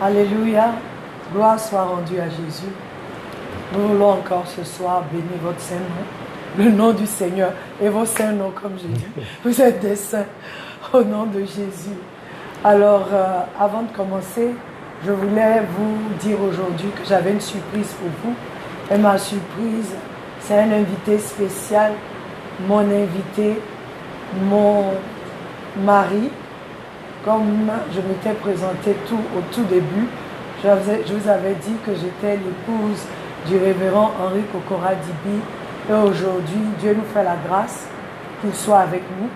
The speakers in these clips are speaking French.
Alléluia. Gloire soit rendue à Jésus. Nous voulons encore ce soir bénir votre saint nom, le nom du Seigneur et vos saints noms, comme j'ai dit. Vous êtes des saints au nom de Jésus. Alors, avant de commencer, je voulais vous dire aujourd'hui que j'avais une surprise pour vous. Et ma surprise, c'est un invité spécial, mon invité, mon mari. Comme je m'étais présentée au tout début, je vous avais dit que j'étais l'épouse du révérend Henri Kokora-Dibi. Et aujourd'hui, Dieu nous fait la grâce qu'il soit avec nous.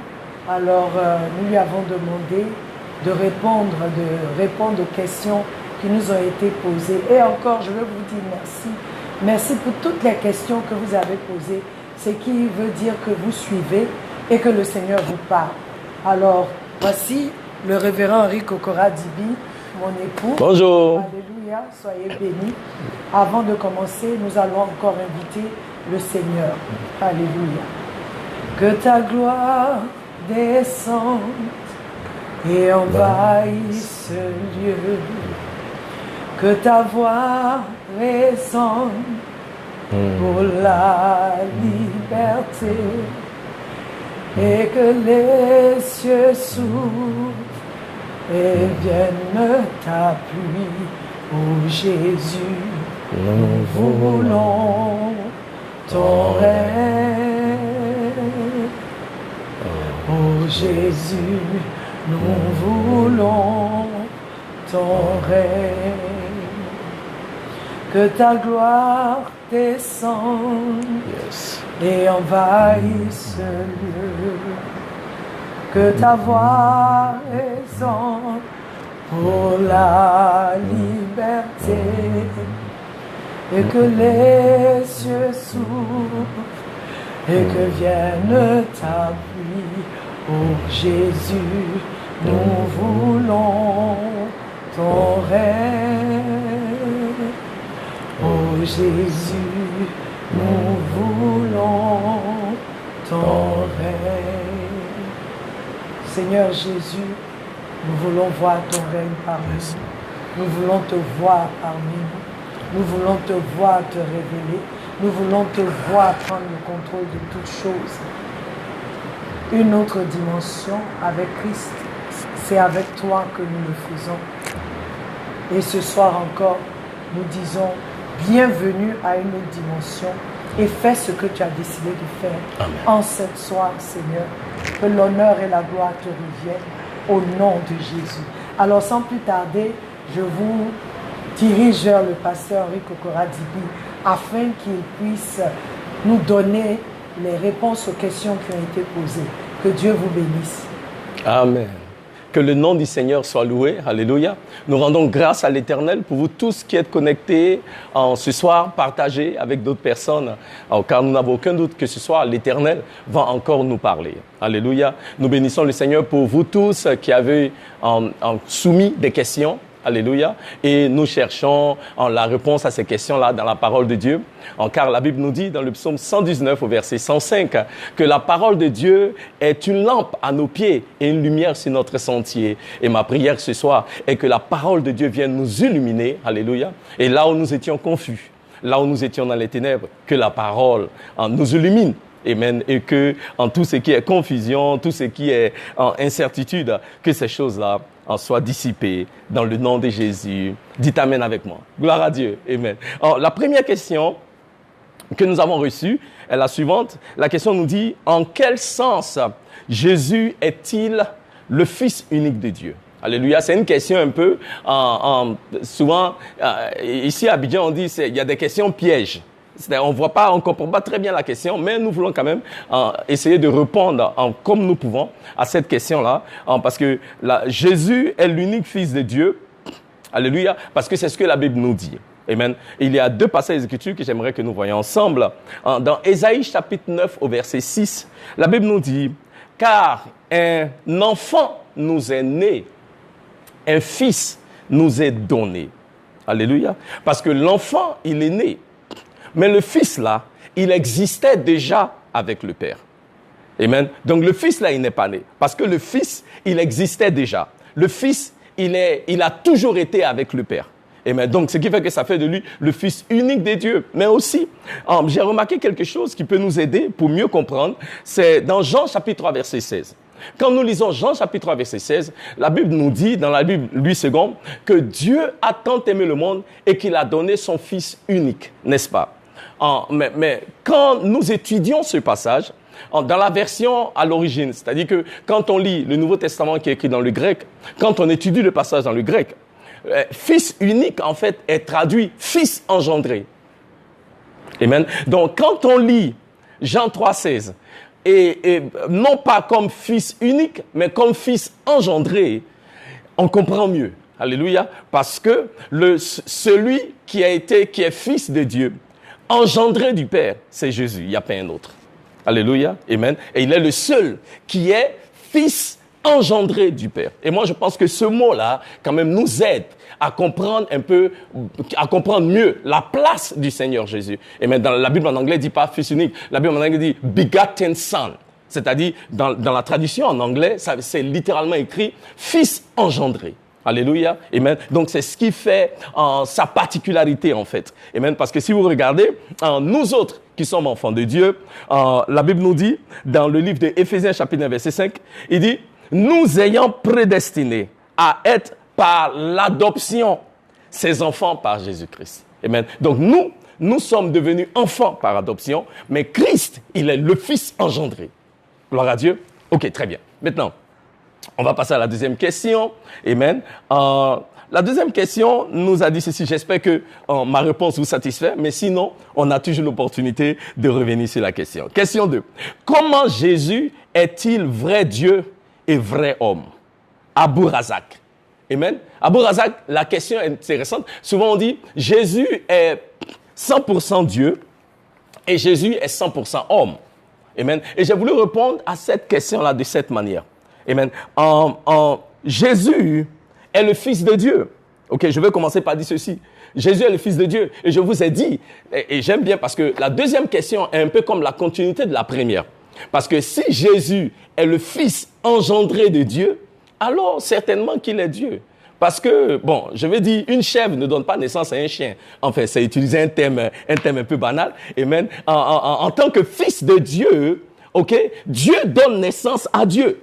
Alors, nous lui avons demandé de répondre aux questions qui nous ont été posées. Et encore, je veux vous dire merci. Merci pour toutes les questions que vous avez posées. Ce qui veut dire que vous suivez et que le Seigneur vous parle. Alors, voici le révérend Henri Kokora-Dibi, mon époux. Bonjour. Alléluia, soyez bénis. Avant de commencer, nous allons encore inviter le Seigneur. Alléluia. Que ta gloire descende et envahisse ce lieu. Que ta voix résonne pour la liberté. Et que les cieux s'ouvrent et viennent t'appuyer, ô Jésus. Nous voulons ton règne, ô Jésus. Nous voulons ton règne. Que ta gloire descende et envahisse ce lieu. Que ta voix résonne pour la liberté. Et que les cieux s'ouvrent et que vienne ta pluie, ô Jésus. Nous voulons ton règne, ô Jésus. Nous voulons ton règne. Seigneur Jésus, nous voulons voir ton règne parmi nous. Nous voulons te voir parmi nous. Nous voulons te voir te révéler. Nous voulons te voir prendre le contrôle de toutes choses. Une autre dimension avec Christ, c'est avec toi que nous le faisons. Et ce soir encore, nous disons bienvenue à une autre dimension et fais ce que tu as décidé de faire. Amen. En cette soir, Seigneur. Que l'honneur et la gloire te reviennent au nom de Jésus. Alors, sans plus tarder, je vous dirige vers le pasteur Henri Kokora-Dibi afin qu'il puisse nous donner les réponses aux questions qui ont été posées. Que Dieu vous bénisse. Amen. Que le nom du Seigneur soit loué. Alléluia. Nous rendons grâce à l'Éternel pour vous tous qui êtes connectés ce soir, partagez avec d'autres personnes, car nous n'avons aucun doute que ce soir, l'Éternel va encore nous parler. Alléluia. Nous bénissons le Seigneur pour vous tous qui avez soumis des questions. Alléluia. Et nous cherchons la réponse à ces questions-là dans la parole de Dieu. Car la Bible nous dit dans le psaume 119 au verset 105 que la parole de Dieu est une lampe à nos pieds et une lumière sur notre sentier. Et ma prière ce soir est que la parole de Dieu vienne nous illuminer. Alléluia. Et là où nous étions confus, là où nous étions dans les ténèbres, que la parole nous illumine. Amen. Et que en tout ce qui est confusion, tout ce qui est incertitude, que ces choses-là soient dissipées dans le nom de Jésus. Dites Amen avec moi. Gloire à Dieu. Amen. Alors, la première question que nous avons reçue est la suivante. La question nous dit, en quel sens Jésus est-il le Fils unique de Dieu? Alléluia. C'est une question un peu, souvent, ici à Abidjan, on dit, il y a des questions pièges. On voit pas, on comprend pas très bien la question, mais nous voulons quand même essayer de répondre comme nous pouvons à cette question-là, parce que Jésus est l'unique Fils de Dieu. Alléluia, parce que c'est ce que la Bible nous dit. Amen. Il y a deux passages d'Écriture que j'aimerais que nous voyions ensemble. Dans Ésaïe chapitre 9 au verset 6, la Bible nous dit, car un enfant nous est né, un fils nous est donné. Alléluia. Parce que l'enfant, il est né. Mais le Fils, là, il existait déjà avec le Père. Amen. Donc, le Fils, là, il n'est pas né. Parce que le Fils, il existait déjà. Le Fils il a toujours été avec le Père. Amen. Donc, ce qui fait que ça fait de lui le Fils unique des dieux. Mais aussi, j'ai remarqué quelque chose qui peut nous aider pour mieux comprendre. C'est dans Jean chapitre 3, verset 16. Quand nous lisons Jean chapitre 3, verset 16, la Bible nous dit, dans la Bible, Louis II, que Dieu a tant aimé le monde et qu'il a donné son Fils unique, n'est-ce pas? Mais quand nous étudions ce passage, dans la version à l'origine, c'est-à-dire que quand on lit le Nouveau Testament qui est écrit dans le grec, quand on étudie le passage dans le grec, fils unique, en fait, est traduit fils engendré. Amen. Donc, quand on lit Jean 3, 16, et non pas comme fils unique, mais comme fils engendré, on comprend mieux. Alléluia. Parce que celui qui est fils de Dieu, engendré du Père, c'est Jésus. Il n'y a pas un autre. Alléluia. Amen. Et il est le seul qui est fils engendré du Père. Et moi, je pense que ce mot-là, quand même, nous aide à comprendre mieux la place du Seigneur Jésus. Et même dans la Bible en anglais, dit pas fils unique. La Bible en anglais dit begotten son. C'est-à-dire, dans la tradition en anglais, c'est littéralement écrit fils engendré. Alléluia. Amen. Donc, c'est ce qui fait sa particularité, en fait. Amen. Parce que si vous regardez, nous autres qui sommes enfants de Dieu, la Bible nous dit, dans le livre d'Éphésiens, chapitre 1, verset 5, il dit, nous ayant prédestinés à être par l'adoption ses enfants par Jésus-Christ. Amen. Donc, nous sommes devenus enfants par adoption, mais Christ, il est le Fils engendré. Gloire à Dieu. OK, très bien. Maintenant, on va passer à la deuxième question. Amen. La deuxième question nous a dit ceci. J'espère que ma réponse vous satisfait, mais sinon, on a toujours l'opportunité de revenir sur la question. Question 2. Comment Jésus est-il vrai Dieu et vrai homme? Abou Razak. Amen. Abou Razak, la question est intéressante. Souvent, on dit Jésus est 100% Dieu et Jésus est 100% homme. Amen. Et j'ai voulu répondre à cette question-là de cette manière. Amen. Jésus est le Fils de Dieu. Ok, je vais commencer par dire ceci. Jésus est le Fils de Dieu. Et je vous ai dit, et j'aime bien parce que la deuxième question est un peu comme la continuité de la première. Parce que si Jésus est le Fils engendré de Dieu, alors certainement qu'il est Dieu. Parce que, bon, je vais dire, une chèvre ne donne pas naissance à un chien. Enfin, c'est utiliser un thème un peu banal. Amen. En tant que Fils de Dieu, ok, Dieu donne naissance à Dieu.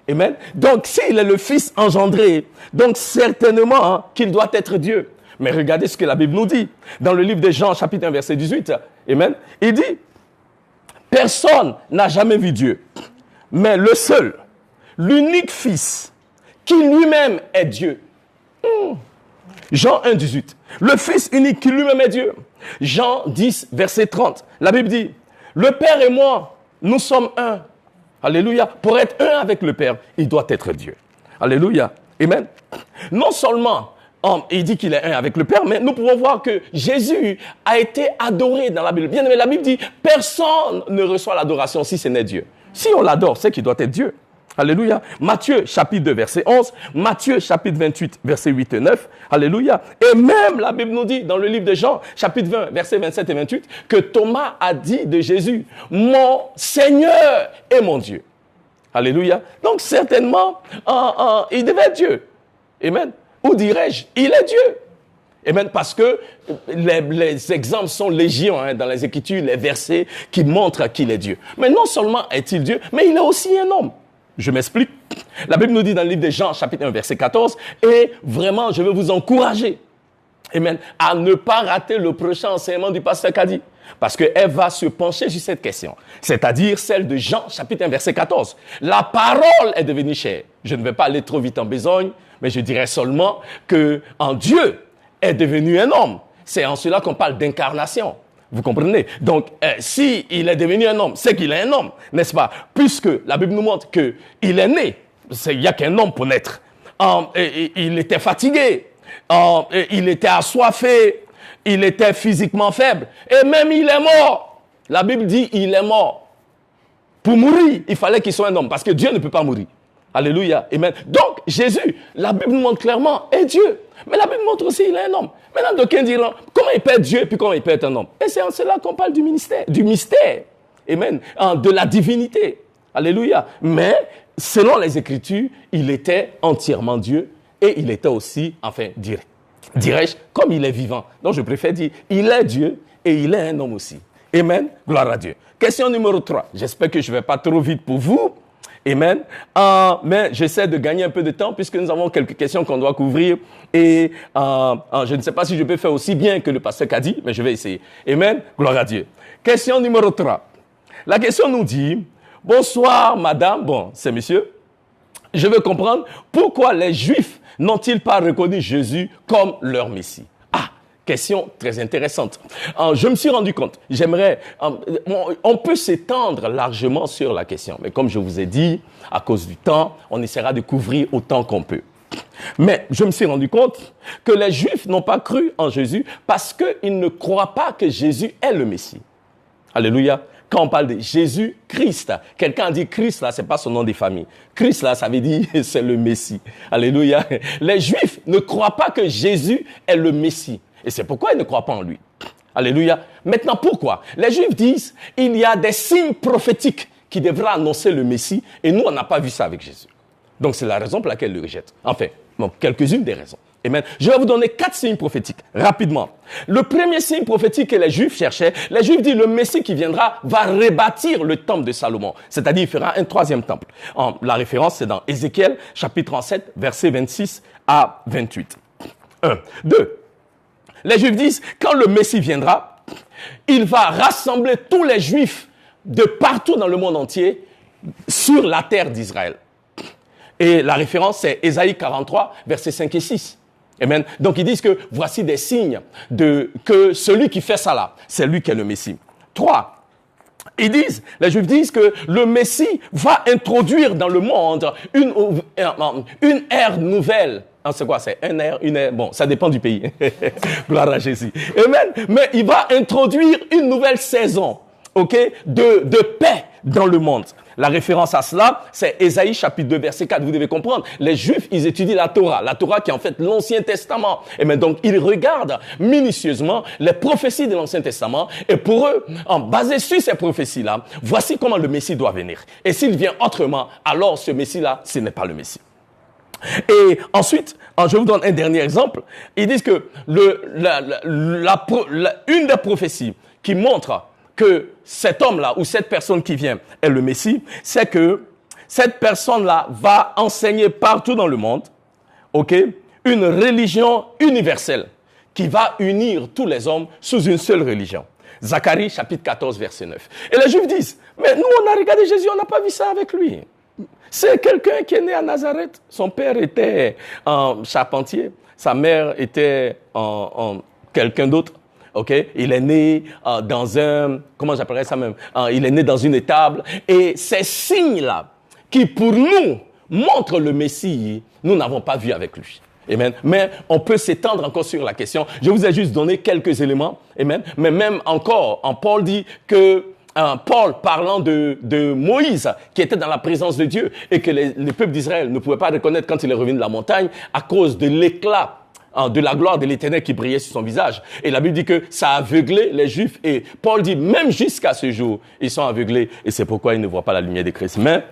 Amen. Donc, s'il est le Fils engendré, donc certainement qu'il doit être Dieu. Mais regardez ce que la Bible nous dit. Dans le livre de Jean, chapitre 1, verset 18, amen, il dit, personne n'a jamais vu Dieu, mais le seul, l'unique Fils, qui lui-même est Dieu. Jean 1, 18. Le Fils unique qui lui-même est Dieu. Jean 10, verset 30. La Bible dit, le Père et moi, nous sommes un. Alléluia. Pour être un avec le Père, il doit être Dieu. Alléluia. Amen. Non seulement, il dit qu'il est un avec le Père, mais nous pouvons voir que Jésus a été adoré dans la Bible. Bien aimé, la Bible dit, personne ne reçoit l'adoration si ce n'est Dieu. Si on l'adore, c'est qu'il doit être Dieu. Alléluia. Matthieu, chapitre 2, verset 11. Matthieu, chapitre 28, verset 8 et 9. Alléluia. Et même, la Bible nous dit, dans le livre de Jean, chapitre 20, verset 27 et 28, que Thomas a dit de Jésus, mon Seigneur et mon Dieu. Alléluia. Donc, certainement, il devait être Dieu. Amen. Ou dirais-je, il est Dieu. Amen. Parce que les exemples sont légion dans les Écritures, les versets qui montrent qu'il est Dieu. Mais non seulement est-il Dieu, mais il est aussi un homme. Je m'explique. La Bible nous dit dans le livre de Jean, chapitre 1, verset 14, et vraiment, je veux vous encourager, amen, à ne pas rater le prochain enseignement du pasteur Kadi, parce qu'elle va se pencher sur cette question, c'est-à-dire celle de Jean, chapitre 1, verset 14. La parole est devenue chair. Je ne vais pas aller trop vite en besogne, mais je dirais seulement que en Dieu est devenu un homme. C'est en cela qu'on parle d'incarnation. Vous comprenez? Donc, si il est devenu un homme, c'est qu'il est un homme, n'est-ce pas? Puisque la Bible nous montre qu'il est né. Il n'y a qu'un homme pour naître. Il était fatigué. Il était assoiffé. Il était physiquement faible. Et même il est mort. La Bible dit il est mort. Pour mourir, il fallait qu'il soit un homme. Parce que Dieu ne peut pas mourir. Alléluia. Amen. Donc, Jésus, la Bible nous montre clairement, est Dieu. Mais la Bible montre aussi qu'il est un homme. Maintenant, d'aucuns diront, comment il peut être Dieu et puis comment il peut être un homme? Et c'est en cela qu'on parle du mystère. Amen. De la divinité. Alléluia. Mais, selon les Écritures, il était entièrement Dieu et il était aussi, enfin, dirais-je, comme il est vivant. Donc, je préfère dire, il est Dieu et il est un homme aussi. Amen. Gloire à Dieu. Question numéro 3. J'espère que je ne vais pas trop vite pour vous. Amen. Mais j'essaie de gagner un peu de temps puisque nous avons quelques questions qu'on doit couvrir. Et je ne sais pas si je peux faire aussi bien que le pasteur Kadi, mais je vais essayer. Amen. Gloire à Dieu. Question numéro 3. La question nous dit, bonsoir madame, bon c'est monsieur, je veux comprendre pourquoi les Juifs n'ont-ils pas reconnu Jésus comme leur Messie? Question très intéressante. Je me suis rendu compte, on peut s'étendre largement sur la question, mais comme je vous ai dit, à cause du temps, on essaiera de couvrir autant qu'on peut. Mais je me suis rendu compte que les Juifs n'ont pas cru en Jésus parce qu'ils ne croient pas que Jésus est le Messie. Alléluia. Quand on parle de Jésus-Christ, quelqu'un dit Christ, là, c'est pas son nom de famille. Christ, là, ça veut dire c'est le Messie. Alléluia. Les Juifs ne croient pas que Jésus est le Messie. Et c'est pourquoi ils ne croient pas en lui. Alléluia. Maintenant, pourquoi? Les Juifs disent, il y a des signes prophétiques qui devraient annoncer le Messie, et nous, on n'a pas vu ça avec Jésus. Donc, c'est la raison pour laquelle ils le rejettent. Enfin, bon, quelques-unes des raisons. Amen. Je vais vous donner 4 signes prophétiques, rapidement. Le premier signe prophétique que les Juifs cherchaient, les Juifs disent, le Messie qui viendra va rebâtir le temple de Salomon. C'est-à-dire, il fera un 3e temple. La référence, c'est dans Ézéchiel, chapitre 37, versets 26 à 28. 1. 2. Les Juifs disent, quand le Messie viendra, il va rassembler tous les Juifs de partout dans le monde entier sur la terre d'Israël. Et la référence, c'est Ésaïe 43, versets 5 et 6. Amen. Donc, ils disent que voici des signes que celui qui fait ça là, c'est lui qui est le Messie. 3. Les Juifs disent que le Messie va introduire dans le monde une ère nouvelle. C'est quoi? C'est une ère, bon, ça dépend du pays. Gloire à Jésus. Amen. Mais il va introduire une nouvelle saison, ok, de paix dans le monde. La référence à cela, c'est Ésaïe chapitre 2, verset 4. Vous devez comprendre, les Juifs, ils étudient la Torah qui est en fait l'Ancien Testament. Et bien donc, ils regardent minutieusement les prophéties de l'Ancien Testament. Et pour eux, basé sur ces prophéties-là, voici comment le Messie doit venir. Et s'il vient autrement, alors ce Messie-là, ce n'est pas le Messie. Et ensuite, je vous donne un dernier exemple. Ils disent que une des prophéties qui montre que cet homme-là ou cette personne qui vient est le Messie, c'est que cette personne-là va enseigner partout dans le monde, ok, une religion universelle qui va unir tous les hommes sous une seule religion. Zacharie chapitre 14, verset 9. Et les Juifs disent, mais nous on a regardé Jésus, on n'a pas vu ça avec lui. C'est quelqu'un qui est né à Nazareth. Son père était charpentier. Sa mère était quelqu'un d'autre. Okay? Il est né dans comment j'appellerais ça même? Il est né dans une étable. Et ces signes-là, qui pour nous montrent le Messie, nous n'avons pas vu avec lui. Amen. Mais on peut s'étendre encore sur la question. Je vous ai juste donné quelques éléments. Amen. Mais même encore, Paul dit que Paul parlant de Moïse qui était dans la présence de Dieu et que le peuple d'Israël ne pouvait pas reconnaître quand il est revenu de la montagne à cause de l'éclat de la gloire de l'Éternel qui brillait sur son visage. Et la Bible dit que ça a aveuglé les Juifs. Et Paul dit, même jusqu'à ce jour, ils sont aveuglés. Et c'est pourquoi ils ne voient pas la lumière de Christ. Mais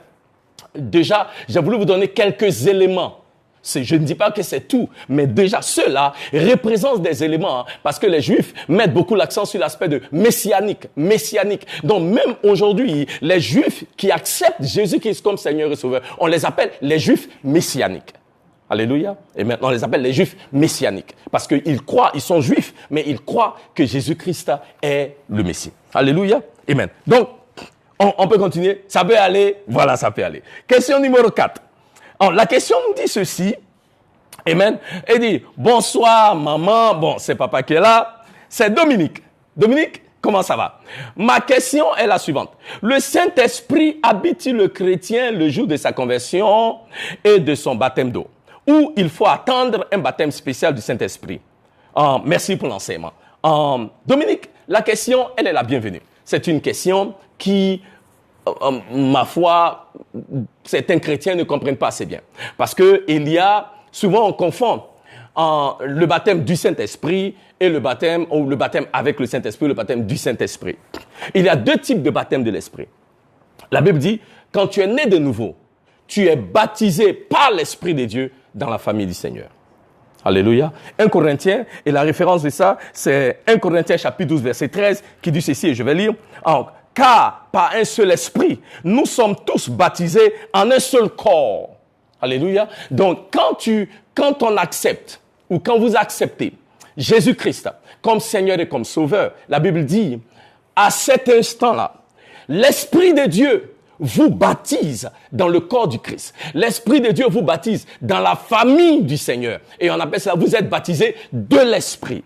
déjà, j'ai voulu vous donner quelques éléments. Je ne dis pas que c'est tout, mais déjà ceux-là représentent des éléments, parce que les Juifs mettent beaucoup l'accent sur l'aspect de messianique. Donc même aujourd'hui, les Juifs qui acceptent Jésus-Christ comme Seigneur et Sauveur, on les appelle les Juifs messianiques. Alléluia. Et maintenant, on les appelle les Juifs messianiques, parce qu'ils croient, ils sont Juifs, mais ils croient que Jésus-Christ est le Messie. Alléluia. Amen. Donc, on peut continuer. Ça peut aller. Voilà, ça peut aller. Question numéro 4. Alors, la question nous dit ceci. Amen. Elle dit, bonsoir maman. Bon, c'est papa qui est là. C'est Dominique. Dominique, comment ça va? Ma question est la suivante. Le Saint-Esprit habite-t-il le chrétien le jour de sa conversion et de son baptême d'eau? Ou il faut attendre un baptême spécial du Saint-Esprit? Merci pour l'enseignement. Dominique, la question, elle est la bienvenue. C'est une question qui, ma foi, certains chrétiens ne comprennent pas assez bien. Parce que souvent on confond le baptême du Saint-Esprit et le baptême avec le Saint-Esprit, le baptême du Saint-Esprit. Il y a 2 types de baptême de l'Esprit. La Bible dit, quand tu es né de nouveau, tu es baptisé par l'Esprit de Dieu dans la famille du Seigneur. Alléluia. 1 Corinthiens, et la référence de ça, c'est 1 Corinthiens chapitre 12, verset 13, qui dit ceci, et je vais lire. Car par un seul esprit, nous sommes tous baptisés en un seul corps. Alléluia. Donc, quand on accepte, ou quand vous acceptez Jésus-Christ comme Seigneur et comme Sauveur, la Bible dit, à cet instant-là, l'Esprit de Dieu vous baptise dans le corps du Christ. L'Esprit de Dieu vous baptise dans la famille du Seigneur. Et on appelle ça, vous êtes baptisés de l'Esprit.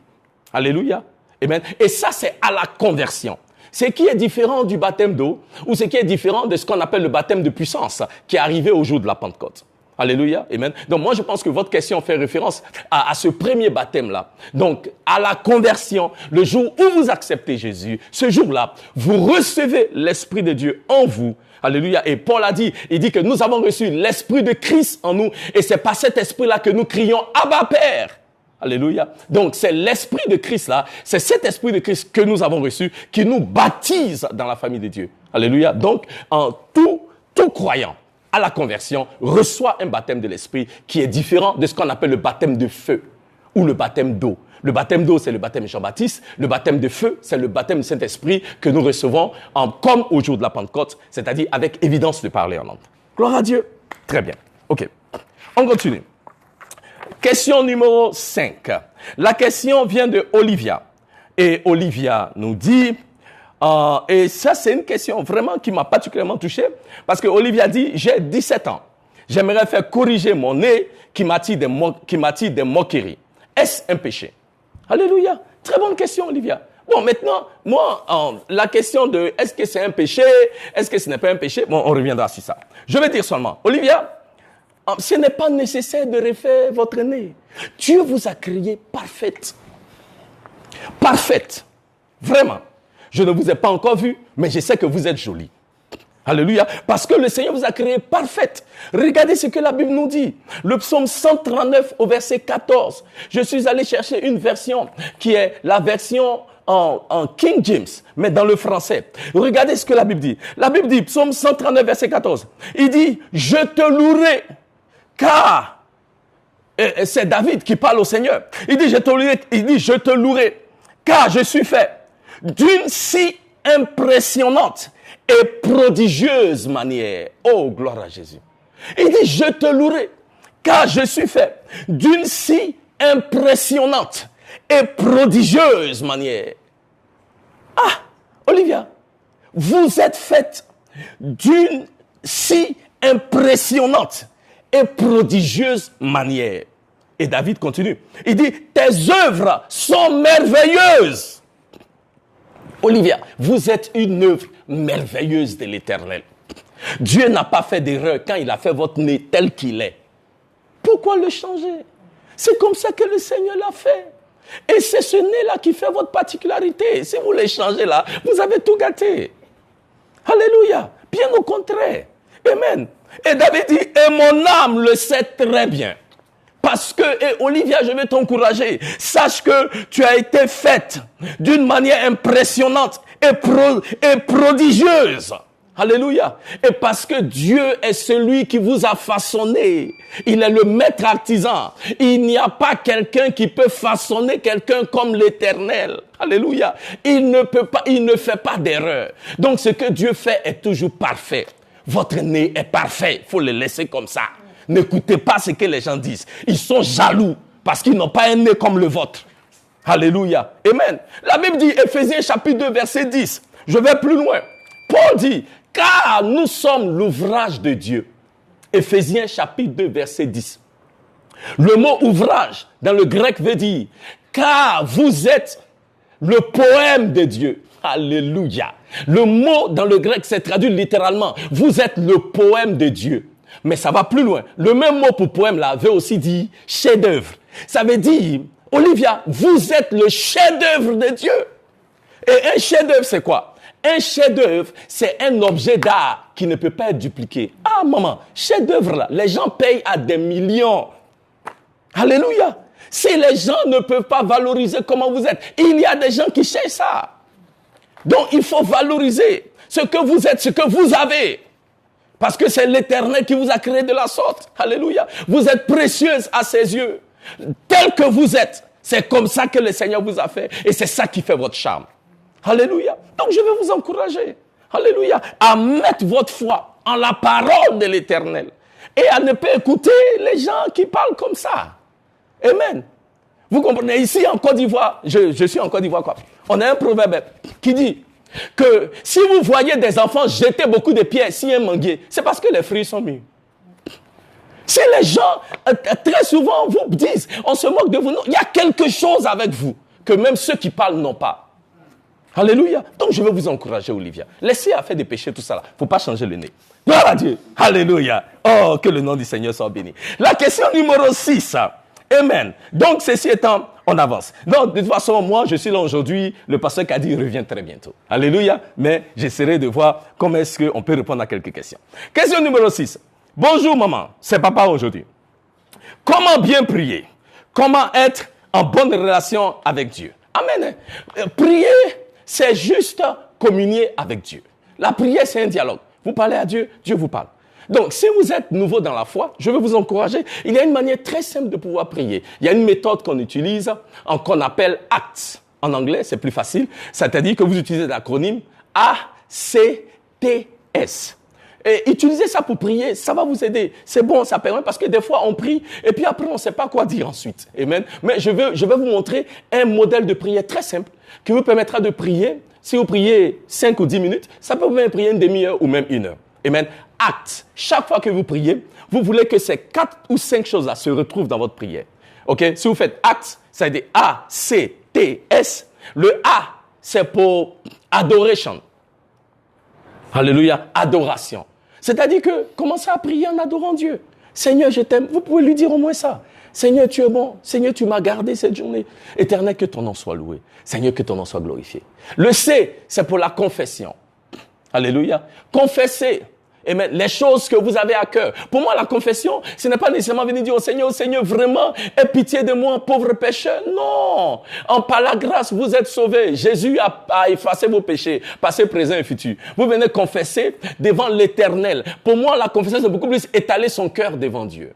Alléluia. Amen. Et ça, c'est à la conversion. Ce qui est différent du baptême d'eau, ou ce qui est différent de ce qu'on appelle le baptême de puissance, qui est arrivé au jour de la Pentecôte. Alléluia. Amen. Donc moi, je pense que votre question fait référence à ce premier baptême-là. Donc, à la conversion, le jour où vous acceptez Jésus, ce jour-là, vous recevez l'Esprit de Dieu en vous. Alléluia. Et Paul a dit, il dit que nous avons reçu l'Esprit de Christ en nous. Et c'est par cet Esprit-là que nous crions « Abba Père ». Alléluia. Donc, c'est l'Esprit de Christ là, c'est cet Esprit de Christ que nous avons reçu qui nous baptise dans la famille de Dieu. Alléluia. Donc, en tout croyant à la conversion reçoit un baptême de l'Esprit qui est différent de ce qu'on appelle le baptême de feu ou le baptême d'eau. Le baptême d'eau, c'est le baptême de Jean-Baptiste. Le baptême de feu, c'est le baptême du Saint-Esprit que nous recevons comme au jour de la Pentecôte, c'est-à-dire avec évidence de parler en langue. Gloire à Dieu. Très bien. OK. On continue. Question numéro 5. La question vient de Olivia. Et Olivia nous dit, et ça c'est une question vraiment qui m'a particulièrement touché, parce que Olivia dit, j'ai 17 ans. J'aimerais faire corriger mon nez qui m'attire des moqueries. Est-ce un péché? Alléluia. Très bonne question, Olivia. Bon, maintenant, moi, la question de est-ce que c'est un péché, est-ce que ce n'est pas un péché, bon, on reviendra sur ça. Je vais dire seulement, Olivia, ce n'est pas nécessaire de refaire votre nez. Dieu vous a créé parfaite. Parfaite. Vraiment. Je ne vous ai pas encore vu, mais je sais que vous êtes jolie. Alléluia. Parce que le Seigneur vous a créé parfaite. Regardez ce que la Bible nous dit. Le psaume 139 au verset 14. Je suis allé chercher une version qui est la version en King James, mais dans le français. Regardez ce que la Bible dit. La Bible dit, psaume 139 verset 14. Il dit, je te louerai, car, et c'est David qui parle au Seigneur. Il dit, je te louerai, car je suis fait d'une si impressionnante et prodigieuse manière. Oh, gloire à Jésus. Il dit, je te louerai, car je suis fait d'une si impressionnante et prodigieuse manière. Ah, Olivia, vous êtes faite d'une si impressionnante et prodigieuse manière. Et David continue. Il dit, tes œuvres sont merveilleuses. Olivia, vous êtes une œuvre merveilleuse de l'Éternel. Dieu n'a pas fait d'erreur quand il a fait votre nez tel qu'il est. Pourquoi le changer? C'est comme ça que le Seigneur l'a fait. Et c'est ce nez-là qui fait votre particularité. Si vous le changez là, vous avez tout gâté. Alléluia. Bien au contraire. Amen. Et David dit, et mon âme le sait très bien. Parce que, et Olivia, je vais t'encourager. Sache que tu as été faite d'une manière impressionnante et prodigieuse. Alléluia. Et parce que Dieu est celui qui vous a façonné. Il est le maître artisan. Il n'y a pas quelqu'un qui peut façonner quelqu'un comme l'Éternel. Alléluia. Il ne fait pas d'erreur. Donc ce que Dieu fait est toujours parfait. Votre nez est parfait. Il faut le laisser comme ça. N'écoutez pas ce que les gens disent. Ils sont jaloux parce qu'ils n'ont pas un nez comme le vôtre. Alléluia. Amen. La Bible dit, Éphésiens chapitre 2, verset 10. Je vais plus loin. Paul dit, car nous sommes l'ouvrage de Dieu. Éphésiens chapitre 2, verset 10. Le mot ouvrage, dans le grec, veut dire, car vous êtes le poème de Dieu. Alléluia. Le mot dans le grec, c'est traduit littéralement. Vous êtes le poème de Dieu. Mais ça va plus loin. Le même mot pour poème là veut aussi dire chef-d'œuvre. Ça veut dire, Olivia, vous êtes le chef-d'œuvre de Dieu. Et un chef-d'œuvre, c'est quoi? Un chef-d'œuvre, c'est un objet d'art qui ne peut pas être dupliqué. Ah, maman, chef-d'œuvre là, les gens payent à des millions. Alléluia. Si les gens ne peuvent pas valoriser comment vous êtes, il y a des gens qui cherchent ça. Donc, il faut valoriser ce que vous êtes, ce que vous avez. Parce que c'est l'Éternel qui vous a créé de la sorte. Alléluia. Vous êtes précieuse à ses yeux. Tel que vous êtes, c'est comme ça que le Seigneur vous a fait. Et c'est ça qui fait votre charme. Alléluia. Donc je vais vous encourager. Alléluia. À mettre votre foi en la parole de l'Éternel. Et à ne pas écouter les gens qui parlent comme ça. Amen. Vous comprenez, ici en Côte d'Ivoire, je suis en Côte d'Ivoire quoi. On a un proverbe qui dit que si vous voyez des enfants jeter beaucoup de pierres sur un manguier, c'est parce que les fruits sont mûrs. Si les gens, très souvent, vous disent, on se moque de vous, non, il y a quelque chose avec vous que même ceux qui parlent n'ont pas. Alléluia. Donc je vais vous encourager, Olivia. Laissez à faire des péchés, tout ça là. Il ne faut pas changer le nez. Gloire à Dieu. Alléluia. Oh, que le nom du Seigneur soit béni. La question numéro 6. Amen. Donc, ceci étant, on avance. Donc, de toute façon, moi, je suis là aujourd'hui. Le pasteur Kadi revient très bientôt. Alléluia. Mais j'essaierai de voir comment est-ce qu'on peut répondre à quelques questions. Question numéro 6. Bonjour, maman. C'est papa aujourd'hui. Comment bien prier? Comment être en bonne relation avec Dieu? Amen. Prier, c'est juste communier avec Dieu. La prière, c'est un dialogue. Vous parlez à Dieu, Dieu vous parle. Donc, si vous êtes nouveau dans la foi, je vais vous encourager. Il y a une manière très simple de pouvoir prier. Il y a une méthode qu'on utilise, qu'on appelle ACTS. En anglais, c'est plus facile. C'est-à-dire que vous utilisez l'acronyme ACTS. Et utilisez ça pour prier, ça va vous aider. C'est bon, ça permet parce que des fois on prie et puis après on ne sait pas quoi dire ensuite. Amen. Mais je vais vous montrer un modèle de prière très simple qui vous permettra de prier. Si vous priez 5 ou 10 minutes, ça peut vous faire prier une demi-heure ou même une heure. Amen. Acte. Chaque fois que vous priez, vous voulez que ces 4 ou 5 choses-là se retrouvent dans votre prière. OK? Si vous faites acte, ça veut dire A-C-T-S. Le A, c'est pour adoration. Alléluia. Adoration. C'est-à-dire que commencez à prier en adorant Dieu. Seigneur, je t'aime. Vous pouvez lui dire au moins ça. Seigneur, tu es bon. Seigneur, tu m'as gardé cette journée. Éternel, que ton nom soit loué. Seigneur, que ton nom soit glorifié. Le C, c'est pour la confession. Alléluia. Confessez. Amen. Les choses que vous avez à cœur. Pour moi, la confession, ce n'est pas nécessairement venir dire au Seigneur, vraiment, aie pitié de moi, pauvre pécheur. Non. Par la grâce, vous êtes sauvés. Jésus a effacé vos péchés, passé, présent et futur. Vous venez confesser devant l'Éternel. Pour moi, la confession, c'est beaucoup plus étaler son cœur devant Dieu.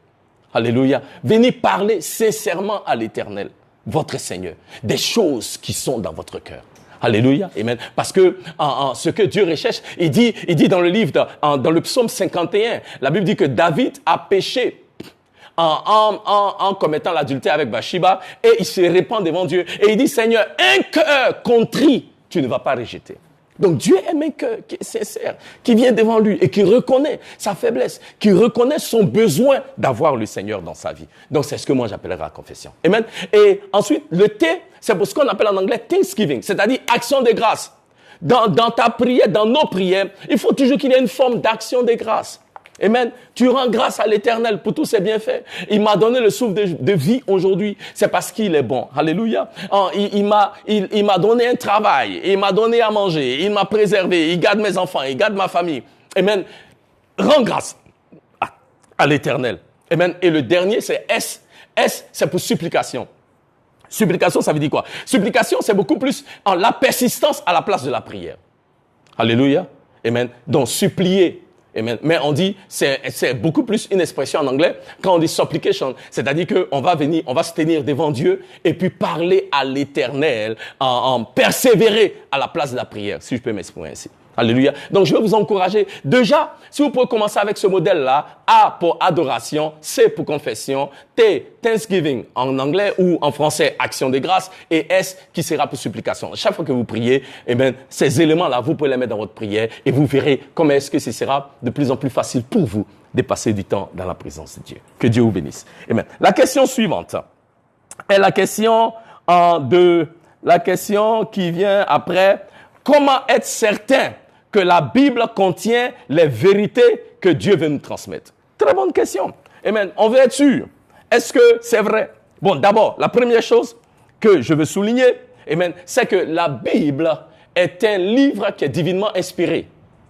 Alléluia. Venez parler sincèrement à l'Éternel, votre Seigneur, des choses qui sont dans votre cœur. Alléluia, amen. Parce que ce que Dieu recherche, il dit dans le livre, dans le psaume 51, la Bible dit que David a péché en commettant l'adultère avec Bathsheba et il se répand devant Dieu. Et il dit, Seigneur, un cœur contrit, tu ne vas pas rejeter. Donc Dieu aime un cœur qui est sincère, qui vient devant lui et qui reconnaît sa faiblesse, qui reconnaît son besoin d'avoir le Seigneur dans sa vie. Donc c'est ce que moi j'appellerai la confession. Amen. Et ensuite, le T, c'est pour ce qu'on appelle en anglais Thanksgiving, c'est-à-dire action de grâce. Dans ta prière, dans nos prières, il faut toujours qu'il y ait une forme d'action de grâce. Amen. Tu rends grâce à l'Éternel pour tous ses bienfaits. Il m'a donné le souffle de vie aujourd'hui. C'est parce qu'il est bon. Alléluia. Il m'a donné un travail. Il m'a donné à manger. Il m'a préservé. Il garde mes enfants. Il garde ma famille. Amen. Rends grâce à l'Éternel. Amen. Et le dernier, c'est S. S, c'est pour supplication. Supplication, ça veut dire quoi? Supplication, c'est beaucoup plus la persistance à la place de la prière. Alléluia. Amen. Donc, supplier. Amen. Mais on dit, c'est beaucoup plus une expression en anglais quand on dit supplication, c'est-à-dire qu'on va venir, on va se tenir devant Dieu et puis parler à l'Éternel, en persévérer à la place de la prière, si je peux m'exprimer ainsi. Alléluia. Donc, je vais vous encourager. Déjà, si vous pouvez commencer avec ce modèle-là, A pour adoration, C pour confession, T, Thanksgiving en anglais ou en français, action de grâce, et S qui sera pour supplication. Chaque fois que vous priez, eh bien, ces éléments-là, vous pouvez les mettre dans votre prière et vous verrez comment est-ce que ce sera de plus en plus facile pour vous de passer du temps dans la présence de Dieu. Que Dieu vous bénisse. Amen. La question suivante est la question qui vient après. Comment être certain que la Bible contient les vérités que Dieu veut nous transmettre? Très bonne question. Amen. On veut être sûr. Est-ce que c'est vrai? Bon, d'abord, la première chose que je veux souligner, amen, c'est que la Bible est un livre qui est divinement inspiré.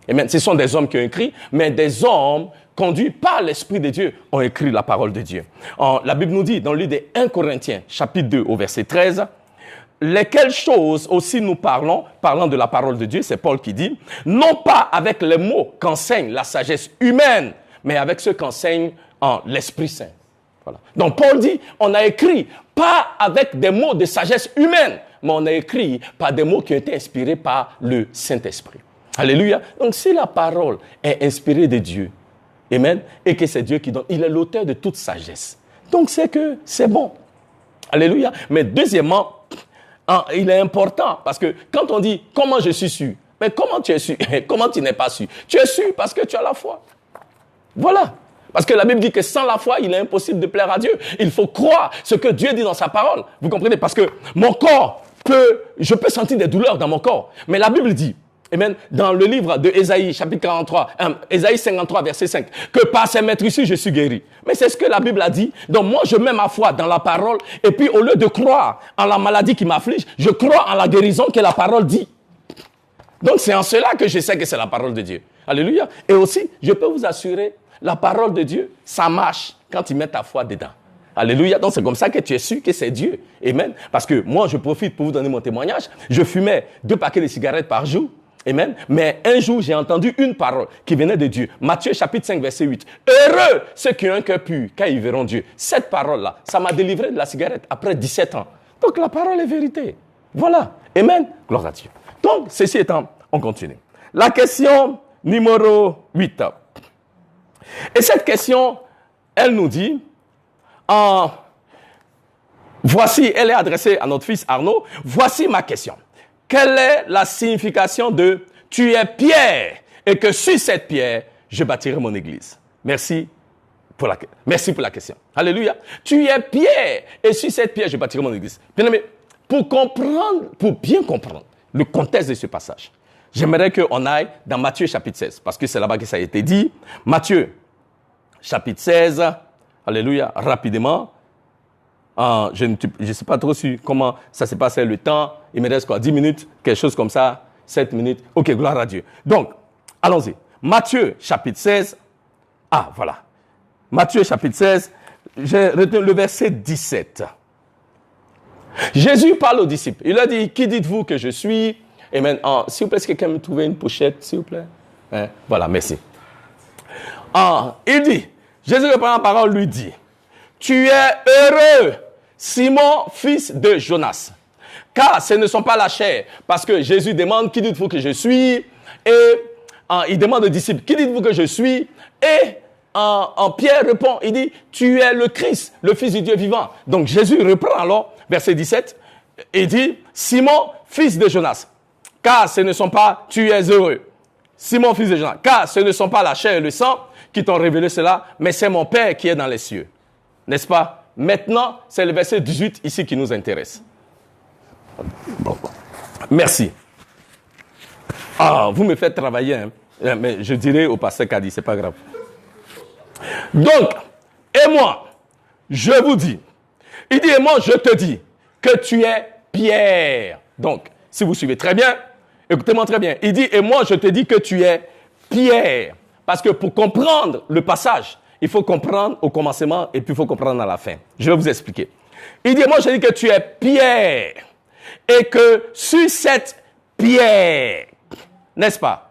Amen. Ce sont des hommes qui ont écrit, mais des hommes conduits par l'Esprit de Dieu ont écrit la parole de Dieu. La Bible nous dit, dans le livre de 1 Corinthiens, chapitre 2, au verset 13, lesquelles choses aussi nous parlons de la parole de Dieu, c'est Paul qui dit, non pas avec les mots qu'enseigne la sagesse humaine, mais avec ceux qu'enseigne l'Esprit Saint. Voilà. Donc Paul dit, on a écrit pas avec des mots de sagesse humaine, mais on a écrit par des mots qui ont été inspirés par le Saint-Esprit. Alléluia. Donc si la parole est inspirée de Dieu, amen, et que c'est Dieu qui donne, il est l'auteur de toute sagesse. Donc c'est que c'est bon. Alléluia. Mais deuxièmement, il est important parce que quand on dit comment je suis sûr, mais comment tu es sûr? Comment tu n'es pas sûr? Tu es sûr parce que tu as la foi. Voilà. Parce que la Bible dit que sans la foi, il est impossible de plaire à Dieu. Il faut croire ce que Dieu dit dans sa parole. Vous comprenez? Parce que mon corps je peux sentir des douleurs dans mon corps. Mais la Bible dit, amen, dans le livre de Ésaïe, chapitre 43, Ésaïe 53, verset 5, que par ses maîtrises, je suis guéri. Mais c'est ce que la Bible a dit. Donc moi, je mets ma foi dans la parole. Et puis, au lieu de croire en la maladie qui m'afflige, je crois en la guérison que la parole dit. Donc c'est en cela que je sais que c'est la parole de Dieu. Alléluia. Et aussi, je peux vous assurer, la parole de Dieu, ça marche quand tu mets ta foi dedans. Alléluia. Donc c'est comme ça que tu es sûr que c'est Dieu. Amen. Parce que moi, je profite pour vous donner mon témoignage. Je fumais 2 paquets de cigarettes par jour. Amen. Mais un jour, j'ai entendu une parole qui venait de Dieu. Matthieu chapitre 5, verset 8. Heureux ceux qui ont un cœur pur, car ils verront Dieu. Cette parole-là, ça m'a délivré de la cigarette après 17 ans. Donc la parole est vérité. Voilà. Amen. Gloire à Dieu. Donc, ceci étant, on continue. La question numéro 8. Et cette question, elle nous dit, voici, elle est adressée à notre fils Arnaud. Voici ma question. Quelle est la signification de « tu es pierre et que sur cette pierre, je bâtirai mon église » Merci pour la question. Alléluia. Tu es pierre et sur cette pierre, je bâtirai mon église. Bien aimé, pour bien comprendre le contexte de ce passage, j'aimerais qu'on aille dans Matthieu chapitre 16, parce que c'est là-bas que ça a été dit. Matthieu chapitre 16, alléluia, rapidement. Je ne sais pas trop comment ça s'est passé le temps. Il me reste quoi, 10 minutes, quelque chose comme ça, 7 minutes. Ok, gloire à Dieu. Donc, allons-y. Matthieu chapitre 16. Ah, voilà. Matthieu chapitre 16, j'ai retenu le verset 17. Jésus parle aux disciples. Il a dit, qui dites-vous que je suis? Amen. S'il vous plaît, est-ce que quelqu'un me trouve une pochette, s'il vous plaît? Voilà, merci. Il dit, Jésus reprend la parole, lui dit, tu es heureux, Simon, fils de Jonas, car ce ne sont pas la chair, parce que Jésus demande, qui dites-vous que je suis? Et il demande aux disciples, qui dites-vous que je suis? Et Pierre répond, il dit, tu es le Christ, le Fils du Dieu vivant. Donc Jésus reprend alors, verset 17, et dit, Simon, fils de Jonas, car ce ne sont pas, tu es heureux, Simon, fils de Jonas, car ce ne sont pas la chair et le sang qui t'ont révélé cela, mais c'est mon Père qui est dans les cieux. N'est-ce pas? Maintenant, c'est le verset 18 ici qui nous intéresse. Merci. Vous me faites travailler, hein? Mais je dirai au pasteur Kadi, c'est pas grave. Donc, et moi, je vous dis, il dit, et moi, je te dis que tu es Pierre. Donc, si vous suivez très bien, écoutez-moi très bien. Il dit, et moi, je te dis que tu es Pierre. Parce que pour comprendre le passage, il faut comprendre au commencement et puis il faut comprendre à la fin. Je vais vous expliquer. Il dit, moi, je dis que tu es pierre et que sur cette pierre, n'est-ce pas,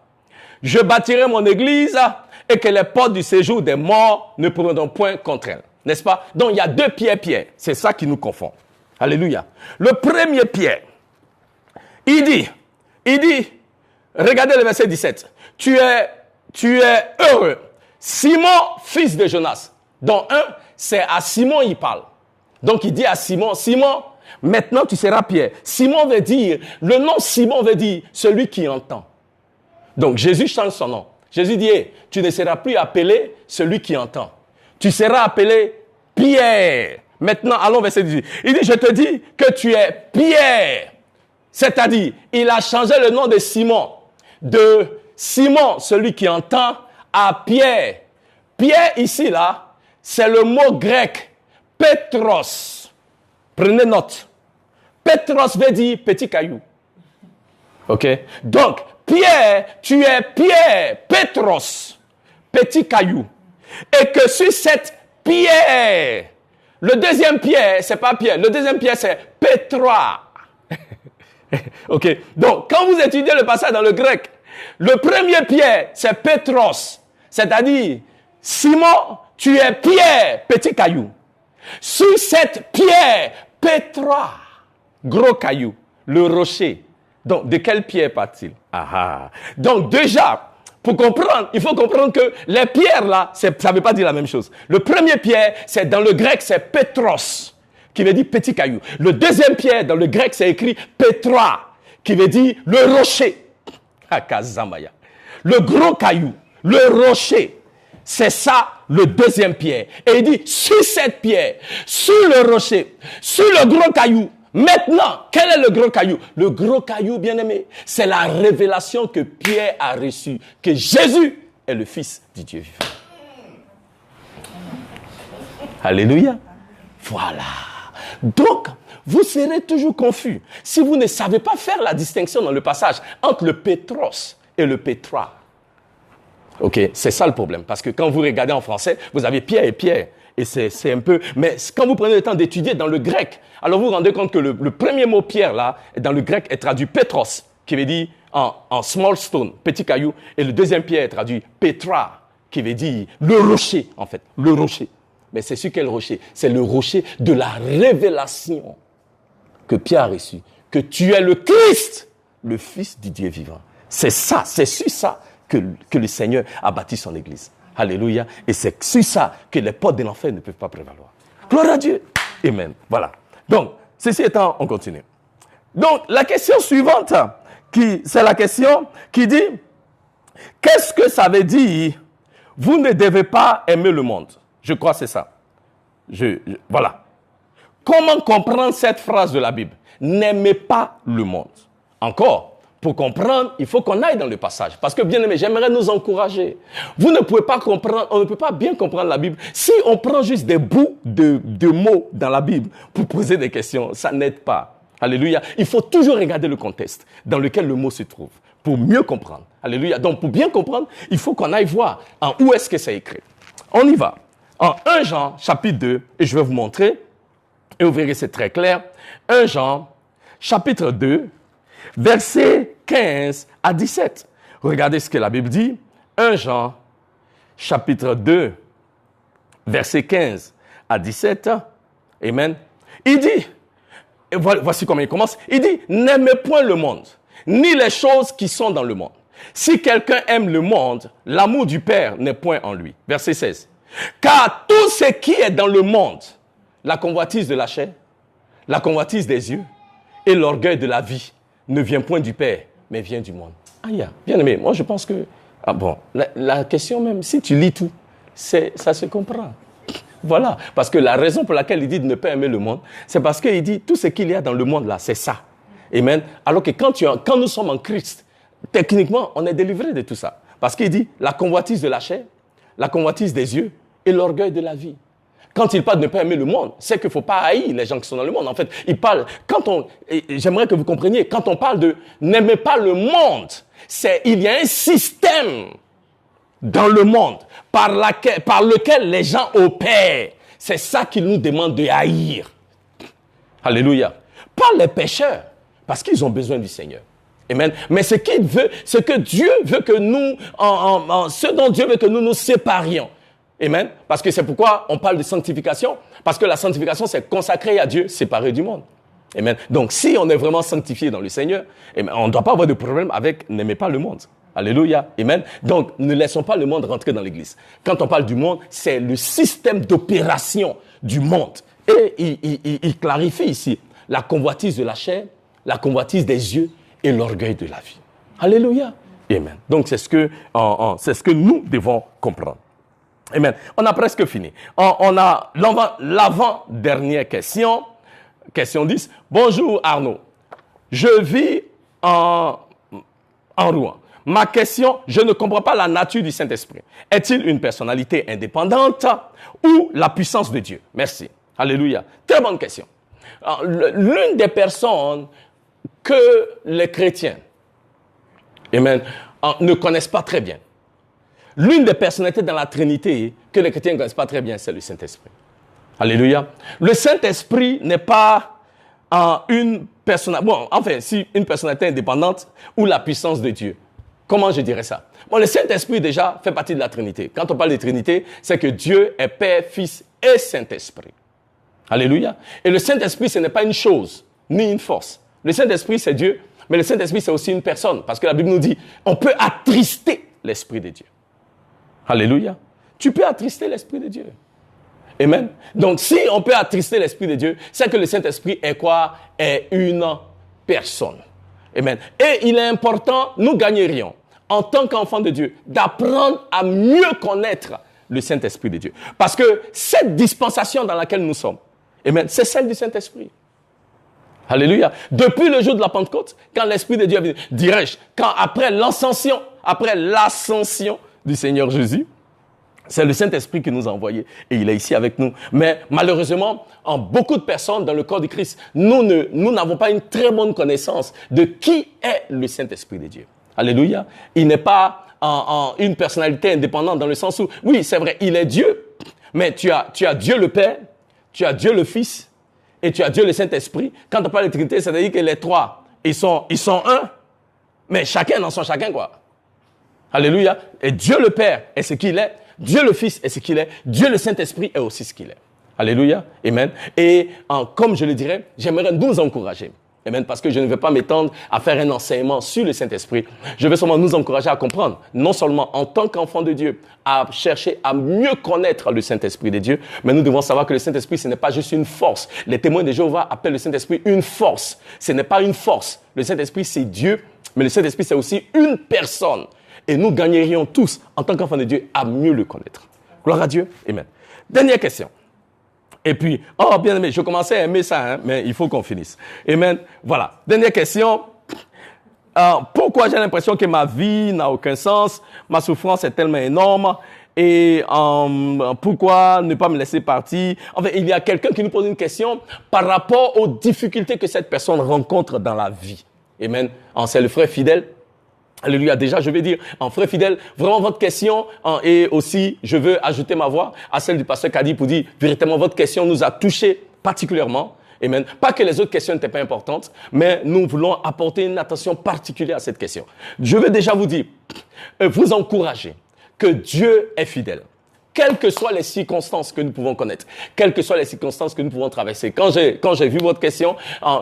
je bâtirai mon église et que les portes du séjour des morts ne prendront point contre elle. N'est-ce pas? Donc, il y a 2 pierres. C'est ça qui nous confond. Alléluia. Le premier pierre, il dit, regardez le verset 17. Tu es heureux, Simon, fils de Jonas. Donc, c'est à Simon il parle. Donc, il dit à Simon, Simon, maintenant tu seras Pierre. Simon veut dire, le nom Simon veut dire celui qui entend. Donc, Jésus change son nom. Jésus dit, tu ne seras plus appelé celui qui entend. Tu seras appelé Pierre. Maintenant, allons verset 18. Il dit, je te dis que tu es Pierre. C'est-à-dire, il a changé le nom de Simon. De Simon, celui qui entend, à Pierre. Pierre, ici, là, c'est le mot grec Petros. Prenez note. Petros veut dire petit caillou. OK? Donc, Pierre, tu es Pierre, Petros, petit caillou. Et que sur cette pierre, le deuxième pierre, c'est pas Pierre, le deuxième pierre, c'est Petra. Ok. Donc, quand vous étudiez le passage dans le grec, le premier Pierre, c'est Pétros. C'est-à-dire, Simon, tu es Pierre, petit caillou. Sur cette pierre, Pétra, gros caillou, le rocher. Donc, de quelle pierre parle-t-il? Donc, déjà, pour comprendre, il faut comprendre que les pierres là, ça ne veut pas dire la même chose. Le premier pierre, c'est dans le grec, c'est Pétros, qui veut dire petit caillou. Le deuxième pierre, dans le grec, c'est écrit Pétra, qui veut dire le rocher. Kazamaya. Le gros caillou, le rocher. C'est ça le deuxième pierre. Et il dit, sur cette pierre, sur le rocher, sur le gros caillou. Maintenant, quel est le gros caillou? Le gros caillou, bien-aimé, c'est la révélation que Pierre a reçue, que Jésus est le Fils du Dieu vivant. Alléluia. Voilà. Donc, vous serez toujours confus si vous ne savez pas faire la distinction dans le passage entre le Pétros et le Pétra. Ok, c'est ça le problème. Parce que quand vous regardez en français, vous avez Pierre et Pierre. Et c'est un peu... Mais quand vous prenez le temps d'étudier dans le grec, alors vous vous rendez compte que le premier mot Pierre, là, dans le grec, est traduit Pétros, qui veut dire en small stone, petit caillou. Et le deuxième Pierre est traduit Pétra, qui veut dire le rocher, en fait, le rocher. Mais c'est sur quel rocher? C'est le rocher de la révélation que Pierre a reçu. Que tu es le Christ, le Fils du Dieu vivant. C'est ça, c'est sur ça que le Seigneur a bâti son Église. Alléluia. Et c'est sur ça que les portes de l'enfer ne peuvent pas prévaloir. Gloire à Dieu. Amen. Voilà. Donc, ceci étant, on continue. Donc, la question suivante, c'est la question qui dit, qu'est-ce que ça veut dire? Vous ne devez pas aimer le monde. Je crois que c'est ça. Voilà. Comment comprendre cette phrase de la Bible? N'aimez pas le monde. Encore. Pour comprendre, il faut qu'on aille dans le passage. Parce que, bien aimé, j'aimerais nous encourager. Vous ne pouvez pas comprendre, on ne peut pas bien comprendre la Bible. Si on prend juste des bouts de mots dans la Bible pour poser des questions, ça n'aide pas. Alléluia. Il faut toujours regarder le contexte dans lequel le mot se trouve pour mieux comprendre. Alléluia. Donc, pour bien comprendre, il faut qu'on aille voir où est-ce que c'est écrit. On y va. En 1 Jean, chapitre 2, et je vais vous montrer, et vous verrez, c'est très clair. 1 Jean, chapitre 2, versets 15 à 17. Regardez ce que la Bible dit. 1 Jean, chapitre 2, versets 15 à 17. Amen. Il dit, et voici comment il commence. Il dit, n'aimez point le monde, ni les choses qui sont dans le monde. Si quelqu'un aime le monde, l'amour du Père n'est point en lui. Verset 16. Car tout ce qui est dans le monde, la convoitise de la chair, la convoitise des yeux et l'orgueil de la vie, ne vient point du Père, mais vient du monde. Aïe, bien aimé, moi je pense que... la question même, si tu lis tout, ça se comprend. Voilà, parce que la raison pour laquelle il dit de ne pas aimer le monde, c'est parce qu'il dit tout ce qu'il y a dans le monde là, c'est ça. Amen. Alors que quand nous sommes en Christ, techniquement, on est délivré de tout ça. Parce qu'il dit la convoitise de la chair, la convoitise des yeux et l'orgueil de la vie. Quand il parle de ne pas aimer le monde, c'est qu'il ne faut pas haïr les gens qui sont dans le monde. En fait, il parle, j'aimerais que vous compreniez, quand on parle de n'aimez pas le monde, il y a un système dans le monde par lequel les gens opèrent. C'est ça qu'il nous demande de haïr. Alléluia. Pas les pécheurs, parce qu'ils ont besoin du Seigneur. Amen. Mais ce qu'il veut, ce que Dieu veut que nous, ce dont Dieu veut que nous nous séparions. Amen. Parce que c'est pourquoi on parle de sanctification. Parce que la sanctification, c'est consacrer à Dieu, séparé du monde. Amen. Donc, si on est vraiment sanctifié dans le Seigneur, amen, on ne doit pas avoir de problème avec n'aimez pas le monde. Alléluia. Amen. Donc, ne laissons pas le monde rentrer dans l'église. Quand on parle du monde, c'est le système d'opération du monde. Et il clarifie ici la convoitise de la chair, la convoitise des yeux et l'orgueil de la vie. Alléluia. Amen. Donc, c'est ce que nous devons comprendre. Amen. On a presque fini. On a l'avant-dernière question. Question 10. Bonjour Arnaud. Je vis en Rouen. Ma question, je ne comprends pas la nature du Saint-Esprit. Est-il une personnalité indépendante ou la puissance de Dieu? Merci. Alléluia. Très bonne question. Alors, l'une des personnes que les chrétiens, amen, ne connaissent pas très bien, l'une des personnalités dans la Trinité que les chrétiens ne connaissent pas très bien, c'est le Saint-Esprit. Alléluia. Le Saint-Esprit n'est pas si une personnalité indépendante ou la puissance de Dieu. Comment je dirais ça? Bon, le Saint-Esprit déjà fait partie de la Trinité. Quand on parle de Trinité, c'est que Dieu est Père, Fils et Saint-Esprit. Alléluia. Et le Saint-Esprit, ce n'est pas une chose, ni une force. Le Saint-Esprit, c'est Dieu, mais le Saint-Esprit, c'est aussi une personne. Parce que la Bible nous dit, on peut attrister l'Esprit de Dieu. Alléluia. Tu peux attrister l'Esprit de Dieu. Amen. Donc, si on peut attrister l'Esprit de Dieu, c'est que le Saint-Esprit est quoi? Est une personne. Amen. Et il est important, nous gagnerions, en tant qu'enfants de Dieu, d'apprendre à mieux connaître le Saint-Esprit de Dieu. Parce que cette dispensation dans laquelle nous sommes, amen, c'est celle du Saint-Esprit. Alléluia. Depuis le jour de la Pentecôte, quand l'Esprit de Dieu est venu, dirais-je, quand après l'ascension du Seigneur Jésus, c'est le Saint-Esprit qui nous a envoyés et il est ici avec nous. Mais malheureusement, en beaucoup de personnes dans le corps du Christ, nous n'avons pas une très bonne connaissance de qui est le Saint-Esprit de Dieu. Alléluia. Il n'est pas une personnalité indépendante dans le sens où, oui, c'est vrai, il est Dieu, mais tu as Dieu le Père, tu as Dieu le Fils et tu as Dieu le Saint-Esprit. Quand on parle de Trinité, c'est-à-dire que les trois, ils sont un, mais chacun dans son chacun, quoi. Alléluia. Et Dieu le Père est ce qu'il est. Dieu le Fils est ce qu'il est. Dieu le Saint-Esprit est aussi ce qu'il est. Alléluia. Amen. Et comme je le dirais, j'aimerais nous encourager. Amen. Parce que je ne vais pas m'étendre à faire un enseignement sur le Saint-Esprit. Je vais seulement nous encourager à comprendre, non seulement en tant qu'enfants de Dieu, à chercher à mieux connaître le Saint-Esprit de Dieu, mais nous devons savoir que le Saint-Esprit, ce n'est pas juste une force. Les témoins de Jéhovah appellent le Saint-Esprit une force. Ce n'est pas une force. Le Saint-Esprit, c'est Dieu, mais le Saint-Esprit, c'est aussi une personne. Et nous gagnerions tous, en tant qu'enfants de Dieu, à mieux le connaître. Gloire à Dieu. Amen. Dernière question. Et puis, bien aimé, je commençais à aimer ça, mais il faut qu'on finisse. Amen. Voilà. Dernière question. Pourquoi j'ai l'impression que ma vie n'a aucun sens? Ma souffrance est tellement énorme. Et pourquoi ne pas me laisser partir? Enfin, il y a quelqu'un qui nous pose une question par rapport aux difficultés que cette personne rencontre dans la vie. Amen. C'est le frère fidèle. Alléluia. Déjà, je vais dire, frère fidèle, vraiment votre question, et aussi, je veux ajouter ma voix à celle du pasteur Kadi pour dire, véritablement, votre question nous a touchés particulièrement. Amen. Pas que les autres questions n'étaient pas importantes, mais nous voulons apporter une attention particulière à cette question. Je veux déjà vous dire, vous encourager que Dieu est fidèle. Quelles que soient les circonstances que nous pouvons connaître, quelles que soient les circonstances que nous pouvons traverser. Quand j'ai vu votre question,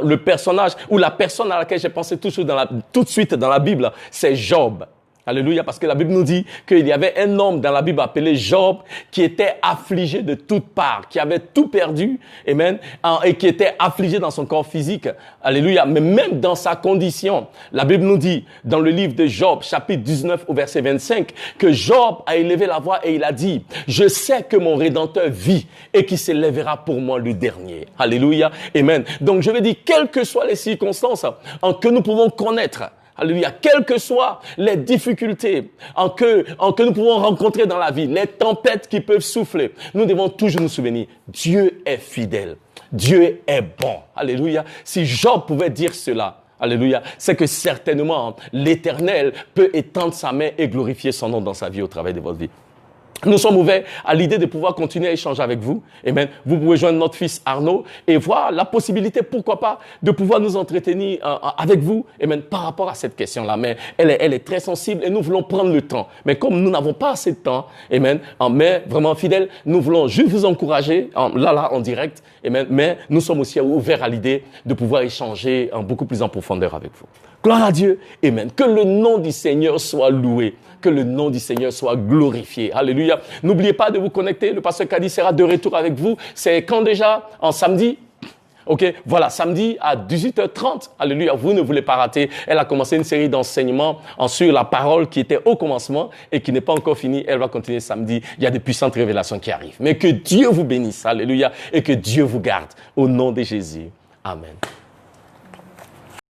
le personnage ou la personne à laquelle j'ai pensé tout de suite dans la Bible, c'est Job. Alléluia, parce que la Bible nous dit qu'il y avait un homme dans la Bible appelé Job qui était affligé de toutes parts, qui avait tout perdu, amen, et qui était affligé dans son corps physique. Alléluia, mais même dans sa condition, la Bible nous dit dans le livre de Job, chapitre 19 au verset 25, que Job a élevé la voix et il a dit, je sais que mon Rédempteur vit et qu'il s'élèvera pour moi le dernier. Alléluia, amen. Donc je veux dire, quelles que soient les circonstances que nous pouvons connaître, alléluia, quelles que soient les difficultés que nous pouvons rencontrer dans la vie, les tempêtes qui peuvent souffler, nous devons toujours nous souvenir, Dieu est fidèle, Dieu est bon. Alléluia. Si Job pouvait dire cela, alléluia, c'est que certainement l'Éternel peut étendre sa main et glorifier son nom dans sa vie au travers de votre vie. Nous sommes ouverts à l'idée de pouvoir continuer à échanger avec vous. Amen. Vous pouvez joindre notre fils Arnaud et voir la possibilité, pourquoi pas, de pouvoir nous entretenir avec vous, amen, par rapport à cette question-là. Mais elle est très sensible et nous voulons prendre le temps. Mais comme nous n'avons pas assez de temps, amen, mais vraiment fidèles, nous voulons juste vous encourager, là, en direct, amen, mais nous sommes aussi ouverts à l'idée de pouvoir échanger beaucoup plus en profondeur avec vous. Gloire à Dieu, amen. Que le nom du Seigneur soit loué. Que le nom du Seigneur soit glorifié. Alléluia. N'oubliez pas de vous connecter. Le pasteur Kadi sera de retour avec vous. C'est quand déjà? En samedi? Ok, voilà, samedi à 18h30. Alléluia, vous ne voulez pas rater. Elle a commencé une série d'enseignements sur la parole qui était au commencement et qui n'est pas encore finie. Elle va continuer samedi. Il y a de puissantes révélations qui arrivent. Mais que Dieu vous bénisse. Alléluia. Et que Dieu vous garde. Au nom de Jésus. Amen.